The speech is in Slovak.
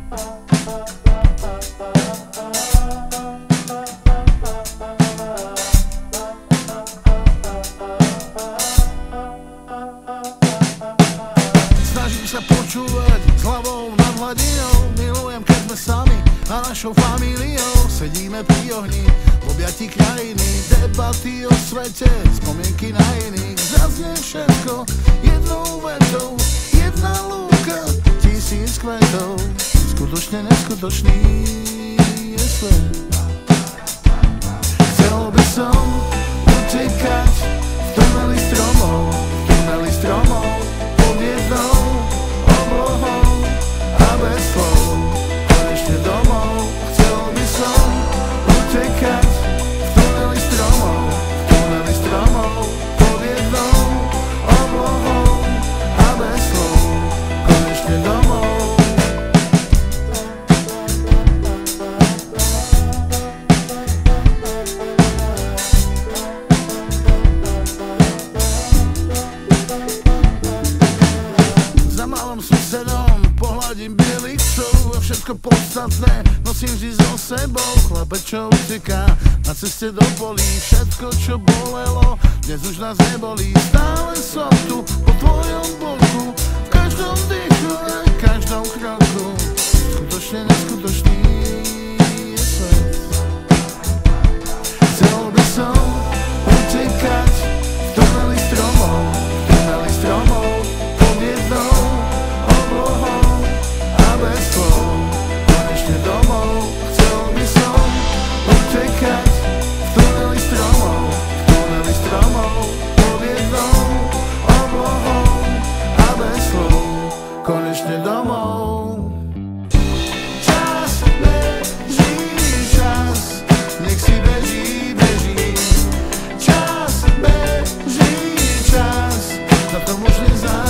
Snažím sa počúvať s hlavou nad hladinou. Milujem, keď sme sami a našou familiou sedíme pri ohni v objatí krajiny. Debaty o svete, spomienky na iných. Zaznie všetko jednou vetou. Jedna lúka, 1000 kvetov. Skutočne neskutočný je svet. Chcel by som utekať v tuneli stromov, pod jednou oblohou a bez slov. Konečne domov. Chcel by som utekať v tuneli stromov, pod jednou oblohou a bez slov. Konečne domov. Susedom pohľadím bielých psov a všetko podstatné nosím vždy so sebou. Chlapec, čo uteká na ceste do polí, všetko, čo bolelo, dnes už nás nebolí. Stále som tu po tvojom boku, v každom dýchu a každom kroku. Skutočne neskutočný je svet. Chcel by som utekať v tuneli stromov, pod jednou oblohou a bez slov. Konečne domov. Chcel by som utekať v tuneli stromov, pod jednou oblohou a bez slov. Konečne domov. Čas beží, čas, nech si beží. Čas beží, čas, na tom už nezáleží.